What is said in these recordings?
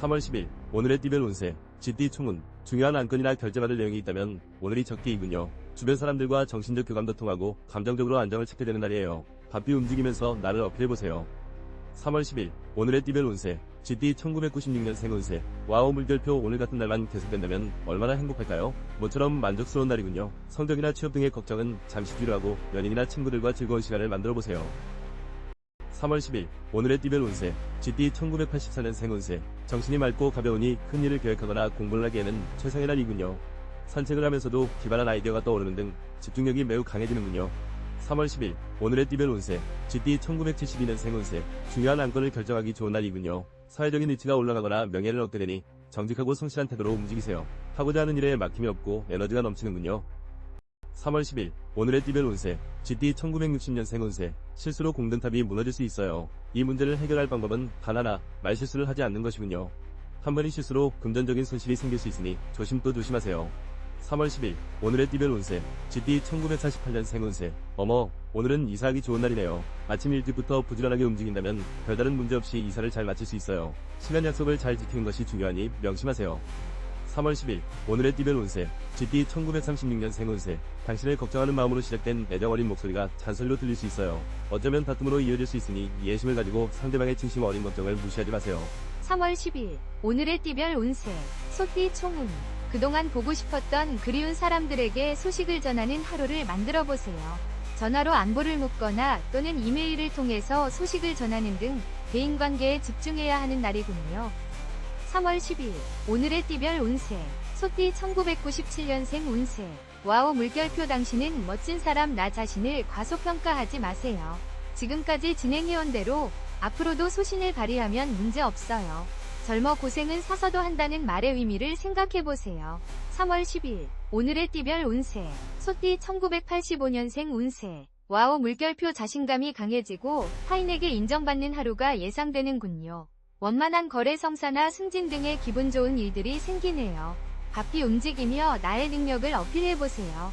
3월 10일 오늘의 띠별 운세 쥐띠 총운. 중요한 안건이나 결제받을 내용이 있다면 오늘이 적기이군요. 주변 사람들과 정신적 교감도 통하고 감정적으로 안정을 찾게 되는 날이에요. 바삐 움직이면서 나를 어필해보세요. 3월 10일 오늘의 띠별 운세 쥐띠 1996년생 운세. 와우 물결표. 오늘 같은 날만 계속된다면 얼마나 행복할까요? 모처럼 만족스러운 날이군요. 성적이나 취업 등의 걱정은 잠시 뒤로 하고 연인이나 친구들과 즐거운 시간을 만들어보세요. 3월 10일 오늘의 띠별 운세 쥐띠 1984년생 운세. 정신이 맑고 가벼우니 큰 일을 계획하거나 공부를 하기에는 최상의 날이군요. 산책을 하면서도 기발한 아이디어가 떠오르는 등 집중력이 매우 강해지는군요. 3월 10일 오늘의 띠별 운세 쥐띠 1972년생 운세. 중요한 안건을 결정하기 좋은 날이군요. 사회적인 위치가 올라가거나 명예를 얻게 되니 정직하고 성실한 태도로 움직이세요. 하고자 하는 일에 막힘이 없고 에너지가 넘치는군요. 3월 10일 오늘의 띠별 운세 쥐띠 1960년생 운세. 실수로 공든탑이 무너질 수 있어요. 이 문제를 해결할 방법은 단 하나, 말실수를 하지 않는 것이군요. 한 번의 실수로 금전적인 손실이 생길 수 있으니 조심 또 조심하세요. 3월 10일 오늘의 띠별 운세 쥐띠 1948년생 운세. 어머, 오늘은 이사하기 좋은 날이네요. 아침 일찍부터 부지런하게 움직인다면 별다른 문제 없이 이사를 잘 마칠 수 있어요. 시간 약속을 잘 지키는 것이 중요하니 명심하세요. 3월 10일 오늘의 띠별 운세 쥐띠 1936년생 운세. 당신을 걱정하는 마음으로 시작된 애정 어린 목소리가 잔소리로 들릴 수 있어요. 어쩌면 다툼으로 이어질 수 있으니 이해심을 가지고 상대방의 진심 어린 걱정을 무시하지 마세요. 3월 10일 오늘의 띠별 운세 소띠 총운. 그동안 보고 싶었던 그리운 사람들에게 소식을 전하는 하루를 만들어보세요. 전화로 안부를 묻거나 또는 이메일을 통해서 소식을 전하는 등 대인관계에 집중해야 하는 날이군요. 3월 10일 오늘의 띠별 운세 소띠 1997년생 운세. 와우 물결표. 당신은 멋진 사람. 나 자신을 과소평가하지 마세요. 지금까지 진행해온 대로 앞으로도 소신을 발휘하면 문제 없어요. 젊어 고생은 사서도 한다는 말의 의미를 생각해보세요. 3월 10일 오늘의 띠별 운세 소띠 1985년생 운세. 와우 물결표. 자신감이 강해지고 타인에게 인정받는 하루가 예상되는군요. 원만한 거래 성사나 승진 등의 기분 좋은 일들이 생기네요. 바삐 움직이며 나의 능력을 어필해보세요.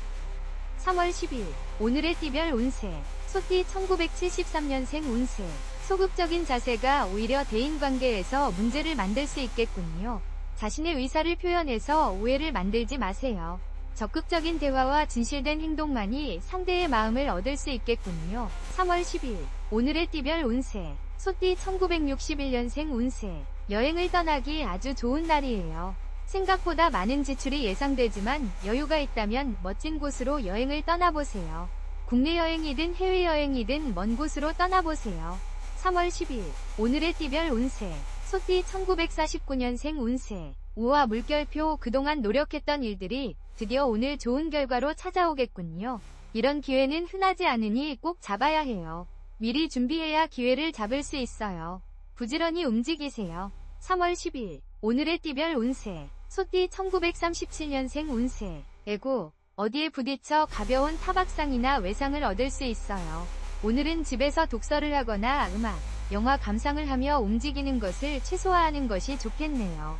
3월 10일 오늘의 띠별 운세 소띠 1973년생 운세. 소극적인 자세가 오히려 대인관계에서 문제를 만들 수 있겠군요. 자신의 의사를 표현해서 오해를 만들지 마세요. 적극적인 대화와 진실된 행동만이 상대의 마음을 얻을 수 있겠군요. 3월 10일 오늘의 띠별 운세 소띠 1961년생 운세. 여행을 떠나기 아주 좋은 날이에요. 생각보다 많은 지출이 예상되지만 여유가 있다면 멋진 곳으로 여행을 떠나보세요. 국내 여행이든 해외여행이든 먼 곳으로 떠나보세요. 3월 10일 오늘의 띠별 운세 소띠 1949년생 운세. 우와 물결표. 그동안 노력했던 일들이 드디어 오늘 좋은 결과로 찾아오겠군요. 이런 기회는 흔하지 않으니 꼭 잡아야 해요. 미리 준비해야 기회를 잡을 수 있어요. 부지런히 움직이세요. 3월 10일 오늘의 띠별 운세 소띠 1937년생 운세. 에고, 어디에 부딪혀 가벼운 타박상이나 외상을 얻을 수 있어요. 오늘은 집에서 독서를 하거나 음악, 영화 감상을 하며 움직이는 것을 최소화하는 것이 좋겠네요.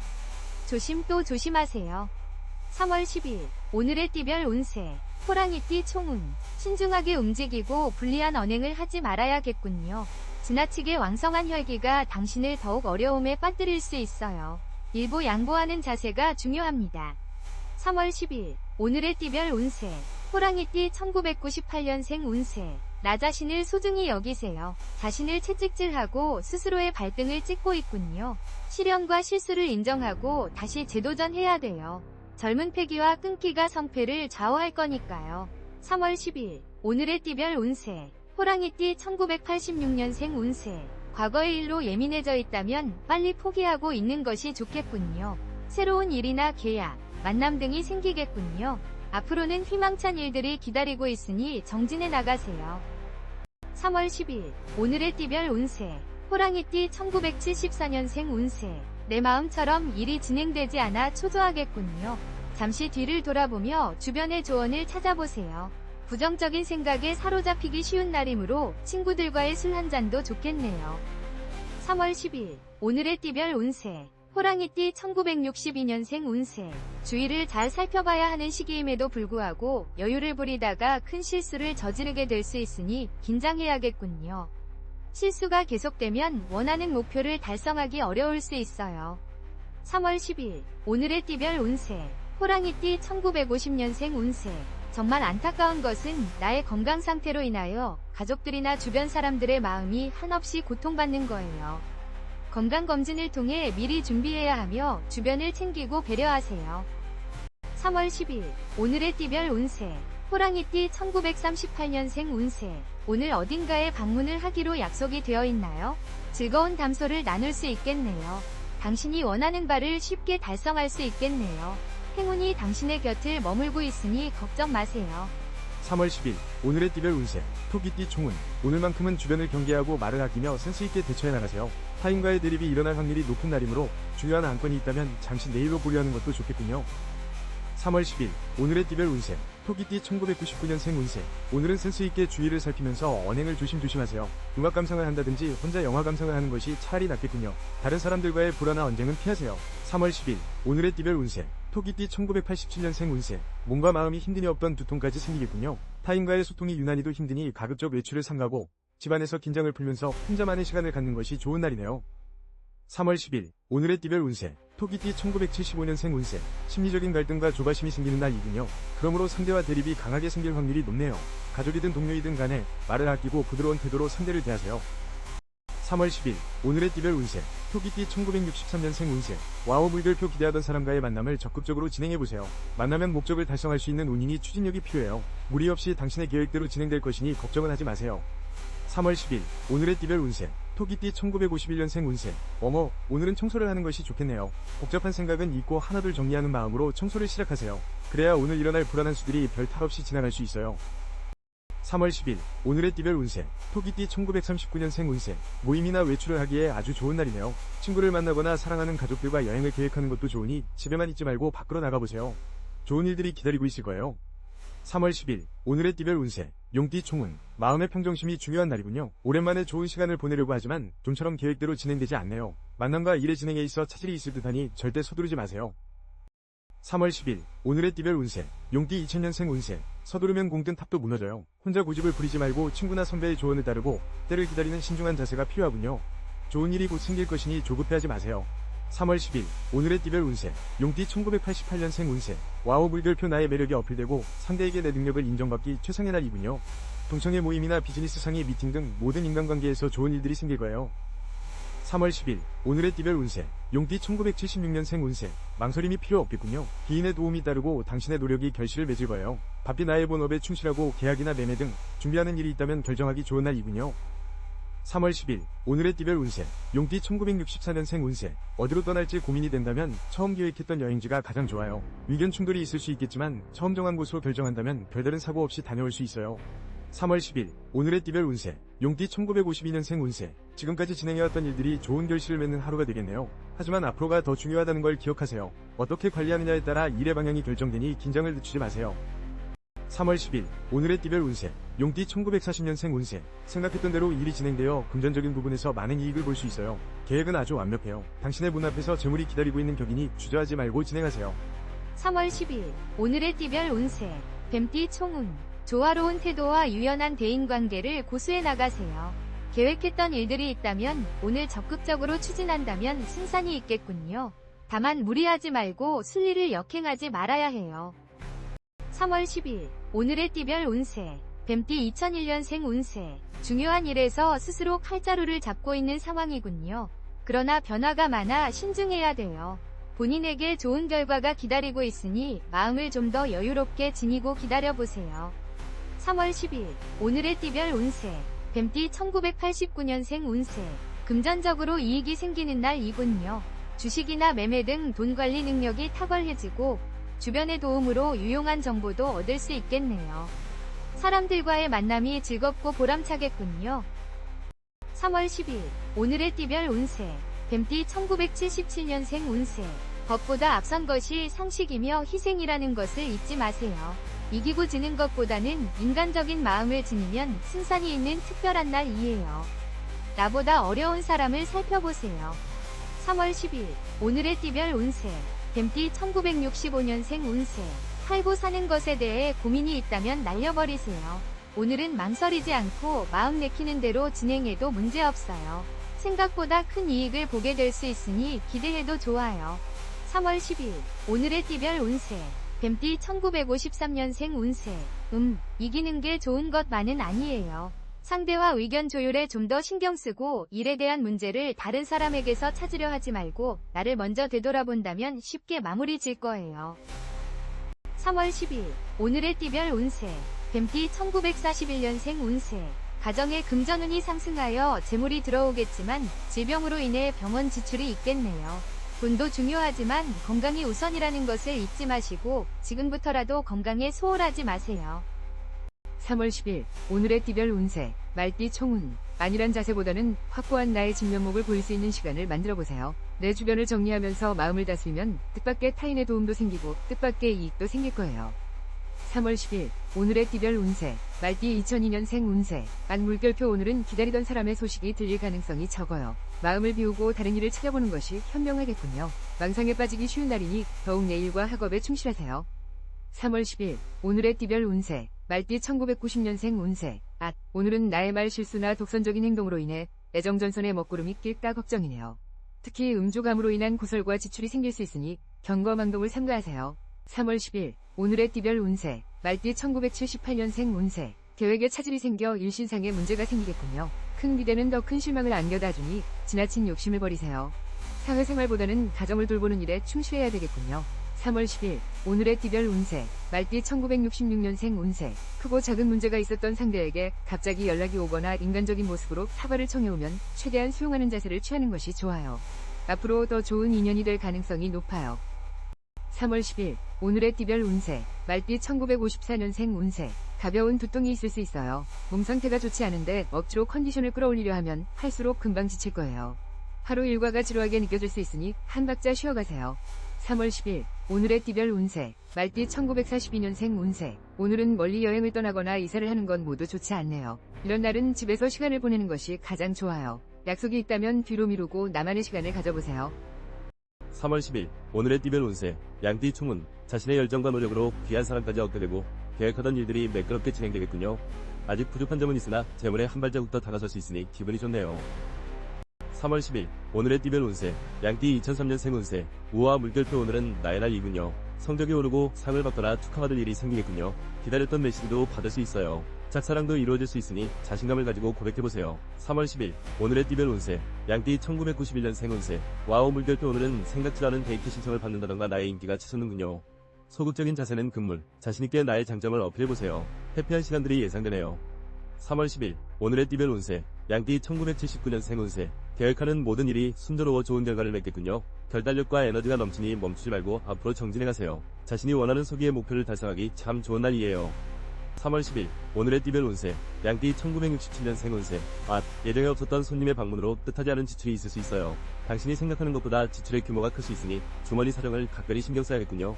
조심 또 조심하세요. 3월 10일 오늘의 띠별 운세 호랑이띠 총운. 신중하게 움직이고 불리한 언행을 하지 말아야겠군요. 지나치게 왕성한 혈기가 당신을 더욱 어려움에 빠뜨릴 수 있어요. 일부 양보하는 자세가 중요합니다. 3월 10일 오늘의 띠별 운세 호랑이띠 1998년생 운세. 나 자신을 소중히 여기세요. 자신을 채찍질하고 스스로의 발등을 찍고 있군요. 시련과 실수를 인정하고 다시 재도전해야 돼요. 젊은 패기와 끈기가 성패를 좌우할 거니까요. 3월 10일 오늘의 띠별 운세 호랑이띠 1986년생 운세. 과거의 일로 예민해져 있다면 빨리 포기하고 있는 것이 좋겠군요. 새로운 일이나 계약, 만남 등이 생기겠군요. 앞으로는 희망찬 일들이 기다리고 있으니 정진해 나가세요. 3월 10일 오늘의 띠별 운세 호랑이띠 1974년생 운세. 내 마음처럼 일이 진행되지 않아 초조하겠군요. 잠시 뒤를 돌아보며 주변의 조언을 찾아보세요. 부정적인 생각에 사로잡히기 쉬운 날이므로 친구들과의 술 한잔도 좋겠네요. 3월 10일 오늘의 띠별 운세 호랑이띠 1962년생 운세. 주위를 잘 살펴봐야 하는 시기임에도 불구하고 여유를 부리다가 큰 실수를 저지르게 될 수 있으니 긴장해야겠군요. 실수가 계속되면 원하는 목표를 달성하기 어려울 수 있어요. 3월 10일 오늘의 띠별 운세 호랑이띠 1950년생 운세 정말 안타까운 것은 나의 건강 상태로 인하여 가족들이나 주변 사람들의 마음이 한없이 고통받는 거예요. 건강검진을 통해 미리 준비해야 하며 주변을 챙기고 배려하세요. 3월 10일 오늘의 띠별 운세 호랑이띠 1938년생 운세 오늘 어딘가에 방문을 하기로 약속이 되어 있나요? 즐거운 담소를 나눌 수 있겠네요. 당신이 원하는 바를 쉽게 달성할 수 있겠네요. 행운이 당신의 곁을 머물고 있으니 걱정 마세요. 3월 10일 오늘의 띠별 운세 토끼띠 총운 오늘만큼은 주변을 경계하고 말을 아끼며 센스있게 대처해 나가세요. 타인과의 대립이 일어날 확률이 높은 날이므로 중요한 안건이 있다면 잠시 내일로 보류하는 것도 좋겠군요. 3월 10일 오늘의 띠별 운세 토끼띠 1999년생 운세 오늘은 센스있게 주위를 살피면서 언행을 조심조심하세요. 음악 감상을 한다든지 혼자 영화 감상을 하는 것이 차라리 낫겠군요. 다른 사람들과의 불화나 언쟁은 피하세요. 3월 10일 오늘의 띠별 운세 토끼띠 1987년생 운세 몸과 마음이 힘든이 없던 두통까지 생기겠군요. 타인과의 소통이 유난히도 힘드니 가급적 외출을 삼가고 집안에서 긴장을 풀면서 혼자만의 시간을 갖는 것이 좋은 날이네요. 3월 10일 오늘의 띠별 운세 토끼띠 1975년생 운세 심리적인 갈등과 조바심이 생기는 날이군요. 그러므로 상대와 대립이 강하게 생길 확률이 높네요. 가족이든 동료이든 간에 말을 아끼고 부드러운 태도로 상대를 대하세요. 3월 10일 오늘의 띠별 운세 토끼띠 1963년생 운세 와우 물결표 기대하던 사람과의 만남을 적극적으로 진행해보세요. 만나면 목적을 달성할 수 있는 운이니 추진력이 필요해요. 무리 없이 당신의 계획대로 진행될 것이니 걱정은 하지 마세요. 3월 10일 오늘의 띠별 운세 토끼띠 1951년생 운세 어머 오늘은 청소를 하는 것이 좋겠네요. 복잡한 생각은 잊고 하나둘 정리하는 마음으로 청소를 시작하세요. 그래야 오늘 일어날 불안한 수들이 별 탈 없이 지나갈 수 있어요. 3월 10일 오늘의 띠별 운세 토끼띠 1939년생 운세 모임이나 외출을 하기에 아주 좋은 날이네요. 친구를 만나거나 사랑하는 가족들과 여행을 계획하는 것도 좋으니 집에만 있지 말고 밖으로 나가보세요. 좋은 일들이 기다리고 있을 거예요. 3월 10일 오늘의 띠별 운세 용띠 총운 마음의 평정심이 중요한 날이군요. 오랜만에 좋은 시간을 보내려고 하지만 좀처럼 계획대로 진행되지 않네요. 만남과 일의 진행에 있어 차질이 있을 듯하니 절대 서두르지 마세요. 3월 10일 오늘의 띠별 운세 용띠 2000년생 운세 서두르면 공든 탑도 무너져요. 혼자 고집을 부리지 말고 친구나 선배의 조언을 따르고 때를 기다리는 신중한 자세가 필요하군요. 좋은 일이 곧 생길 것이니 조급해하지 마세요. 3월 10일 오늘의 띠별 운세 용띠 1988년생 운세 와우 물결표 나의 매력이 어필되고 상대에게 내 능력을 인정받기 최상의 날이군요. 동청의 모임이나 비즈니스 상의 미팅 등 모든 인간관계에서 좋은 일들이 생길 거예요. 3월 10일 오늘의 띠별 운세 용띠 1976년생 운세 망설임이 필요 없겠군요. 기인의 도움이 따르고 당신의 노력이 결실을 맺을 거예요. 바삐 나의 본업에 충실하고 계약이나 매매 등 준비하는 일이 있다면 결정하기 좋은 날이군요. 3월 10일 오늘의 띠별 운세 용띠 1964년생 운세 어디로 떠날지 고민이 된다면 처음 계획했던 여행지가 가장 좋아요. 의견 충돌이 있을 수 있겠지만 처음 정한 곳으로 결정한다면 별다른 사고 없이 다녀올 수 있어요. 3월 10일 오늘의 띠별 운세 용띠 1952년생 운세 지금까지 진행해왔던 일들이 좋은 결실을 맺는 하루가 되겠네요. 하지만 앞으로가 더 중요하다는 걸 기억하세요. 어떻게 관리하느냐에 따라 일의 방향이 결정되니 긴장을 늦추지 마세요. 3월 10일 오늘의 띠별 운세 용띠 1940년생 운세 생각했던 대로 일이 진행되어 금전적인 부분에서 많은 이익을 볼 수 있어요. 계획은 아주 완벽해요. 당신의 문 앞에서 재물이 기다리고 있는 격이니 주저하지 말고 진행하세요. 3월 10일 오늘의 띠별 운세 뱀띠 총운 조화로운 태도와 유연한 대인관계를 고수해 나가세요. 계획했던 일들이 있다면 오늘 적극적으로 추진한다면 승산이 있겠군요. 다만 무리하지 말고 순리를 역행하지 말아야 해요. 3월 10일 오늘의 띠별 운세 뱀띠 2001년생 운세 중요한 일에서 스스로 칼자루를 잡고 있는 상황이군요. 그러나 변화가 많아 신중해야 돼요. 본인에게 좋은 결과가 기다리고 있으니 마음을 좀 더 여유롭게 지니고 기다려보세요. 3월 10일 오늘의 띠별 운세 뱀띠 1989년생 운세 금전적으로 이익이 생기는 날이군요. 주식이나 매매 등 돈 관리 능력이 탁월해지고 주변의 도움으로 유용한 정보도 얻을 수 있겠네요. 사람들과의 만남이 즐겁고 보람차겠군요. 3월 10일 오늘의 띠별 운세 뱀띠 1977년생 운세 법보다 앞선 것이 상식이며 희생이라는 것을 잊지 마세요. 이기고 지는 것보다는 인간적인 마음을 지니면 승산이 있는 특별한 날이에요. 나보다 어려운 사람을 살펴보세요. 3월 10일 오늘의 띠별 운세 뱀띠 1965년생 운세 살고 사는 것에 대해 고민이 있다면 날려버리세요. 오늘은 망설이지 않고 마음 내키는 대로 진행해도 문제없어요. 생각보다 큰 이익을 보게 될 수 있으니 기대해도 좋아요. 3월 10일 오늘의 띠별 운세 뱀띠 1953년생 운세 이기는 게 좋은 것만은 아니에요. 상대와 의견 조율에 좀 더 신경 쓰고 일에 대한 문제를 다른 사람에게서 찾으려 하지 말고 나를 먼저 되돌아본다면 쉽게 마무리 질 거예요. 3월 10일 오늘의 띠별 운세 뱀띠 1941년생 운세 가정의 금전운이 상승하여 재물이 들어오겠지만 질병으로 인해 병원 지출이 있겠네요. 돈도 중요하지만 건강이 우선이라는 것을 잊지 마시고 지금부터라도 건강에 소홀하지 마세요. 3월 10일 오늘의 띠별 운세 말띠 총운 안일한 자세보다는 확고한 나의 진면목을 보일 수 있는 시간을 만들어보세요. 내 주변을 정리하면서 마음을 다스리면 뜻밖의 타인의 도움도 생기고 뜻밖의 이익도 생길 거예요. 3월 10일 오늘의 띠별 운세 말띠 2002년생 운세 물결표 오늘은 기다리던 사람의 소식이 들릴 가능성이 적어요. 마음을 비우고 다른 일을 찾아보는 것이 현명하겠군요. 망상에 빠지기 쉬운 날이니 더욱 내 일과 학업에 충실하세요. 3월 10일 오늘의 띠별 운세 말띠 1990년생 운세 오늘은 나의 말 실수나 독선적인 행동으로 인해 애정전선의 먹구름이 낄까 걱정이네요. 특히 음주감으로 인한 고설과 지출이 생길 수 있으니 경거망동을 삼가하세요. 3월 10일 오늘의 띠별 운세 말띠 1978년생 운세 계획에 차질이 생겨 일신상에 문제가 생기겠군요. 큰 기대는 더 큰 실망을 안겨다 주니 지나친 욕심을 버리세요. 사회생활보다는 가정을 돌보는 일에 충실해야 되겠군요. 3월 10일 오늘의 띠별 운세 말띠 1966년생 운세 크고 작은 문제가 있었던 상대에게 갑자기 연락이 오거나 인간적인 모습으로 사과를 청해오면 최대한 수용하는 자세를 취하는 것이 좋아요. 앞으로 더 좋은 인연이 될 가능성이 높아요. 3월 10일 오늘의 띠별 운세 말띠 1954년생 운세 가벼운 두통이 있을 수 있어요. 몸 상태가 좋지 않은데 억지로 컨디션을 끌어올리려 하면 할수록 금방 지칠 거예요. 하루 일과가 지루하게 느껴질 수 있으니 한 박자 쉬어가세요. 3월 10일 오늘의 띠별 운세 말띠 1942년생 운세 오늘은 멀리 여행을 떠나거나 이사를 하는 건 모두 좋지 않네요. 이런 날은 집에서 시간을 보내는 것이 가장 좋아요. 약속이 있다면 뒤로 미루고 나만의 시간을 가져보세요. 3월 10일 오늘의 띠별 운세 양띠 총은 자신의 열정과 노력으로 귀한 사랑까지 얻게 되고 계획하던 일들이 매끄럽게 진행되겠군요. 아직 부족한 점은 있으나 재물에 한 발자국 더 다가설 수 있으니 기분이 좋네요. 3월 10일 오늘의 띠별 운세 양띠 2003년생 운세 우와 물결표 오늘은 나의 날이군요. 성적이 오르고 상을 받거나 축하받을 일이 생기겠군요. 기다렸던 메시지도 받을 수 있어요. 짝사랑도 이루어질 수 있으니 자신감을 가지고 고백해보세요. 3월 10일 오늘의 띠별 운세 양띠 1991년생 운세 와우 물결표 오늘은 생각지도 않은 데이트 신청을 받는다던가 나의 인기가 치솟는군요. 소극적인 자세는 금물 자신있게 나의 장점을 어필해보세요. 해피한 시간들이 예상되네요. 3월 10일 오늘의 띠별 운세 양띠 1979년생 운세 계획하는 모든 일이 순조로워 좋은 결과를 맺겠군요. 결단력과 에너지가 넘치니 멈추지 말고 앞으로 정진해가세요. 자신이 원하는 소기의 목표를 달성하기 참 좋은 날이에요. 3월 10일 오늘의 띠별 운세 양띠 1967년생 운세 예정에 없었던 손님의 방문으로 뜻하지 않은 지출이 있을 수 있어요. 당신이 생각하는 것보다 지출의 규모가 클 수 있으니 주머니 사정을 각별히 신경 써야겠군요.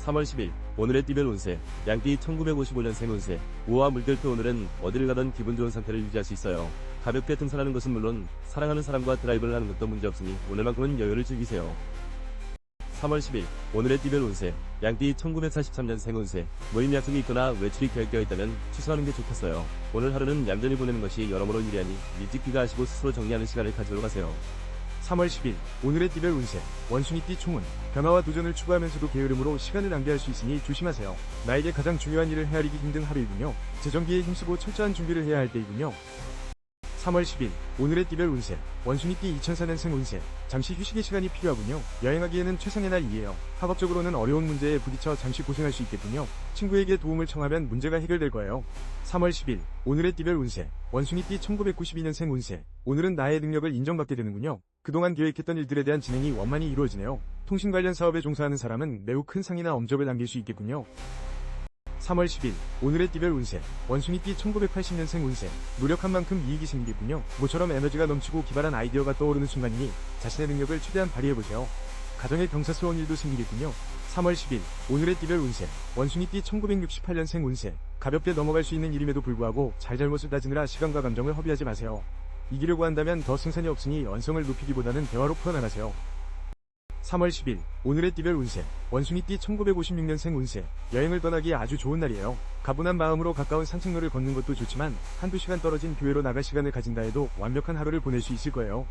3월 10일 오늘의 띠별 운세 양띠 1955년생 운세 우와 물결표 오늘은 어디를 가든 기분 좋은 상태를 유지할 수 있어요. 가볍게 등산하는 것은 물론 사랑하는 사람과 드라이브를 하는 것도 문제없으니 오늘만큼은 여유를 즐기세요. 3월 10일 오늘의 띠별 운세 양띠 1943년생 운세 모임 약속이 있거나 외출이 계획되어 있다면 취소하는 게 좋겠어요. 오늘 하루는 얌전히 보내는 것이 여러모로 유리하니 일찍 귀가하시고 스스로 정리하는 시간을 가지러 가세요. 3월 10일 오늘의 띠별 운세 원숭이띠 총은 변화와 도전을 추구하면서도 게으름으로 시간을 낭비할 수 있으니 조심하세요. 나에게 가장 중요한 일을 헤아리기 힘든 하루이군요. 재정비에 힘쓰고 철저한 준비를 해야 할 때이군요. 3월 10일 오늘의 띠별 운세 원숭이띠 2004년생 운세 잠시 휴식의 시간이 필요하군요. 여행하기에는 최상의 날이에요. 학업적으로는 어려운 문제에 부딪혀 잠시 고생할 수 있겠군요. 친구에게 도움을 청하면 문제가 해결될 거예요. 3월 10일 오늘의 띠별 운세 원숭이띠 1992년생 운세 오늘은 나의 능력을 인정받게 되는군요. 그동안 계획했던 일들에 대한 진행이 원만히 이루어지네요. 통신 관련 사업에 종사하는 사람은 매우 큰 상이나 엄접을 남길 수 있겠군요. 3월 10일 오늘의 띠별 운세 원숭이띠 1980년생 운세 노력한 만큼 이익이 생기겠군요. 모처럼 에너지가 넘치고 기발한 아이디어가 떠오르는 순간이니 자신의 능력을 최대한 발휘해보세요. 가정에 경사스러운 일도 생기겠군요. 3월 10일 오늘의 띠별 운세 원숭이띠 1968년생 운세 가볍게 넘어갈 수 있는 일임에도 불구하고 잘잘못을 따지느라 시간과 감정을 허비하지 마세요. 이기려고 한다면 더 승산이 없으니 언성을 높이기보다는 대화로 풀어나가세요. 3월 10일 오늘의 띠별 운세 원숭이띠 1956년생 운세 여행을 떠나기 아주 좋은 날이에요. 가분한 마음으로 가까운 산책로를 걷는 것도 좋지만 한두 시간 떨어진 교회로 나갈 시간을 가진다 해도 완벽한 하루를 보낼 수 있을 거예요.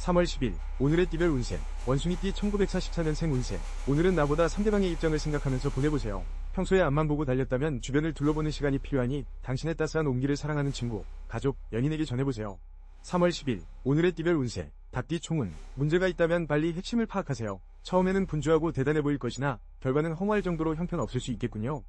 3월 10일 오늘의 띠별 운세 원숭이띠 1944년생 운세. 오늘은 나보다 상대방의 입장을 생각하면서 보내보세요. 평소에 앞만 보고 달렸다면 주변을 둘러보는 시간이 필요하니 당신의 따스한 온기를 사랑하는 친구, 가족, 연인에게 전해보세요. 3월 10일 오늘의 띠별 운세 닭띠 총운. 문제가 있다면 빨리 핵심을 파악하세요. 처음에는 분주하고 대단해 보일 것이나 결과는 허무할 정도로 형편없을 수 있겠군요.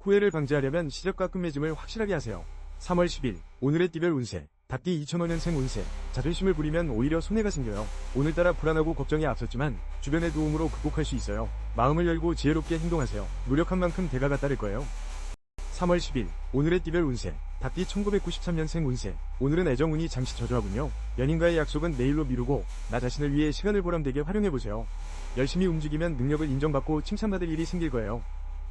후회를 방지하려면 시작과 끝맺음을 확실하게 하세요. 3월 10일 오늘의 띠별 운세 닭띠 2005년생 운세. 자존심을 부리면 오히려 손해가 생겨요. 오늘따라 불안하고 걱정이 앞섰지만 주변의 도움으로 극복할 수 있어요. 마음을 열고 지혜롭게 행동하세요. 노력한 만큼 대가가 따를 거예요. 3월 10일 오늘의 띠별 운세 닭띠 1993년생 운세. 오늘은 애정운이 잠시 저조하군요. 연인과의 약속은 내일로 미루고 나 자신을 위해 시간을 보람되게 활용해보세요. 열심히 움직이면 능력을 인정받고 칭찬받을 일이 생길 거예요.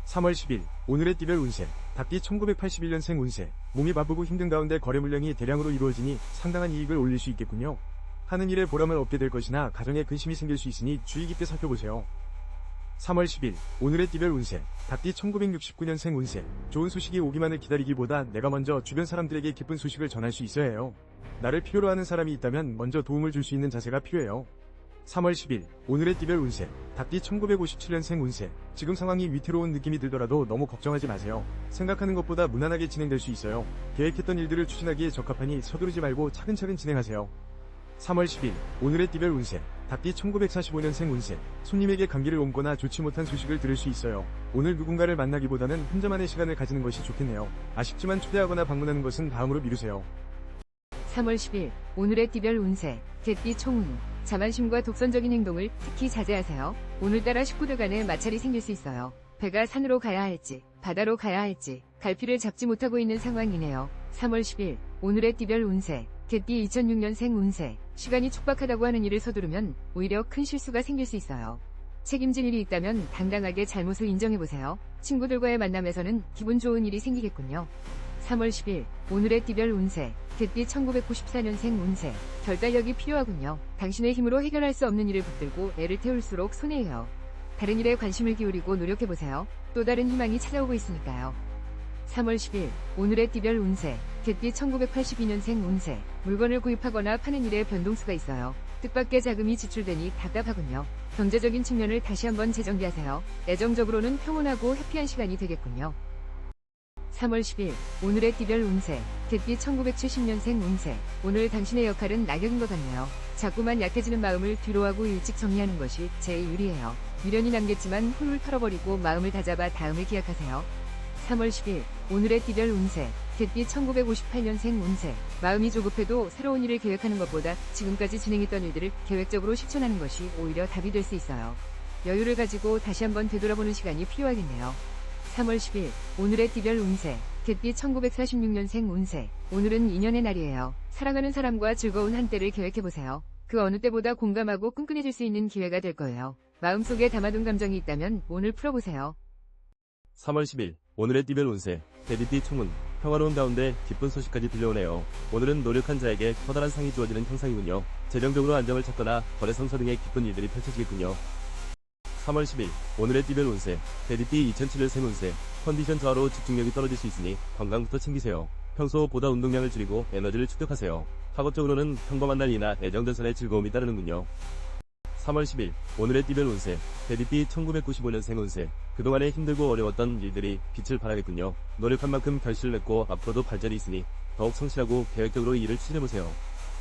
3월 10일 오늘의 띠별 운세 닭띠 1981년생 운세. 몸이 바쁘고 힘든 가운데 거래 물량이 대량으로 이루어지니 상당한 이익을 올릴 수 있겠군요. 하는 일에 보람을 얻게 될 것이나 가정에 근심이 생길 수 있으니 주의 깊게 살펴보세요. 3월 10일 오늘의 띠별 운세 닭띠 1969년생 운세. 좋은 소식이 오기만을 기다리기보다 내가 먼저 주변 사람들에게 기쁜 소식을 전할 수 있어야 해요. 나를 필요로 하는 사람이 있다면 먼저 도움을 줄 수 있는 자세가 필요해요. 3월 10일 오늘의 띠별 운세 닭띠 1957년생 운세. 지금 상황이 위태로운 느낌이 들더라도 너무 걱정하지 마세요. 생각하는 것보다 무난하게 진행될 수 있어요. 계획했던 일들을 추진하기에 적합하니 서두르지 말고 차근차근 진행하세요. 3월 10일 오늘의 띠별 운세 닭띠 1945년생 운세. 손님에게 감기를 옮거나 좋지 못한 소식을 들을 수 있어요. 오늘 누군가를 만나기보다는 혼자만의 시간을 가지는 것이 좋겠네요. 아쉽지만 초대하거나 방문하는 것은 다음으로 미루세요. 3월 10일 오늘의 띠별 운세 개띠 총운. 자만심과 독선적인 행동을 특히 자제하세요. 오늘따라 식구들 간에 마찰이 생길 수 있어요. 배가 산으로 가야 할지 바다로 가야 할지 갈피를 잡지 못하고 있는 상황이네요. 3월 10일 오늘의 띠별 운세 개띠 2006년생 운세. 시간이 촉박하다고 하는 일을 서두르면 오히려 큰 실수가 생길 수 있어요. 책임질 일이 있다면 당당하게 잘못을 인정해보세요. 친구들과의 만남에서는 기분 좋은 일이 생기겠군요. 3월 10일 오늘의 띠별 운세 개띠 1994년생 운세. 결단력이 필요하군요. 당신의 힘으로 해결할 수 없는 일을 붙들고 애를 태울수록 손해예요. 다른 일에 관심을 기울이고 노력해보세요. 또 다른 희망이 찾아오고 있으니까요. 3월 10일 오늘의 띠별 운세 개띠 1982년생 운세. 물건을 구입하거나 파는 일에 변동수가 있어요. 뜻밖의 자금이 지출되니 답답하군요. 경제적인 측면을 다시 한번 재정비하세요. 애정적으로는 평온하고 해피한 시간이 되겠군요. 3월 10일 오늘의 띠별 운세 개띠 1970년생 운세. 오늘 당신의 역할은 낙엽인 것 같네요. 자꾸만 약해지는 마음을 뒤로하고 일찍 정리하는 것이 제일 유리해요. 미련이 남겠지만 훌훌 털어버리고 마음을 다잡아 다음을 기약하세요. 3월 10일 오늘의 띠별 운세 개띠 1958년생 운세. 마음이 조급해도 새로운 일을 계획하는 것보다 지금까지 진행했던 일들을 계획적으로 실천하는 것이 오히려 답이 될 수 있어요. 여유를 가지고 다시 한번 되돌아보는 시간이 필요하겠네요. 3월 10일 오늘의 띠별 운세 개띠 1946년생 운세. 오늘은 인연의 날이에요. 사랑하는 사람과 즐거운 한때를 계획해보세요. 그 어느 때보다 공감하고 끈끈해질 수 있는 기회가 될 거예요. 마음속에 담아둔 감정이 있다면 오늘 풀어보세요. 3월 10일 오늘의 띠별 운세 개띠 총운. 평화로운 가운데 기쁜 소식까지 들려오네요. 오늘은 노력한 자에게 커다란 상이 주어지는 형상이군요. 재정적으로 안정을 찾거나 거래 성사 등의 기쁜 일들이 펼쳐지겠군요. 3월 10일 오늘의 띠별 운세 개띠 2007년생 운세. 컨디션 저하로 집중력이 떨어질 수 있으니 건강부터 챙기세요. 평소보다 운동량을 줄이고 에너지를 축적하세요. 학업적으로는 평범한 날이나 애정전선의 즐거움이 따르는군요. 3월 10일 오늘의 띠별 운세 개띠 1995년생 운세. 그동안에 힘들고 어려웠던 일들이 빛을 발하겠군요. 노력한 만큼 결실을 맺고 앞으로도 발전이 있으니 더욱 성실하고 계획적으로 이 일을 추진해보세요.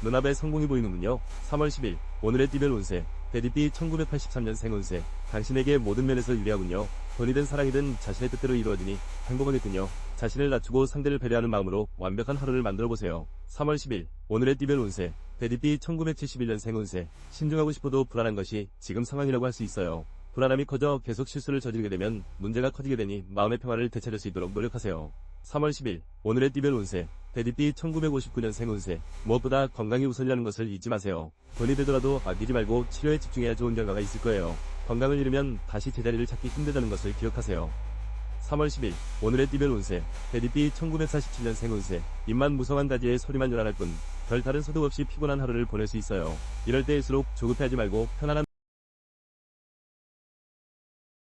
눈앞에 성공이 보이는군요. 3월 10일 오늘의 띠별 운세 개띠 1983년생 운세. 당신에게 모든 면에서 유리하군요. 돈이든 사랑이든 자신의 뜻대로 이루어지니 행복하겠군요. 자신을 낮추고 상대를 배려하는 마음으로 완벽한 하루를 만들어보세요. 3월 10일 오늘의 띠별 운세 개띠 1971년생 운세. 신중하고 싶어도 불안한 것이 지금 상황이라고 할 수 있어요. 불안함이 커져 계속 실수를 저지르게 되면 문제가 커지게 되니 마음의 평화를 되찾을 수 있도록 노력하세요. 3월 10일 오늘의 띠별 운세 개띠 1959년생 운세. 무엇보다 건강이 우선이라는 것을 잊지 마세요. 돈이 되더라도 아끼지 말고 치료에 집중해야 좋은 결과가 있을 거예요. 건강을 잃으면 다시 제자리를 찾기 힘들다는 것을 기억하세요. 3월 10일 오늘의 띠별 운세 개띠 1947년생 운세. 입만 무성한 가지에 소리만 요란할 뿐 별다른 소득 없이 피곤한 하루를 보낼 수 있어요. 이럴 때일수록 조급해하지 말고 편안한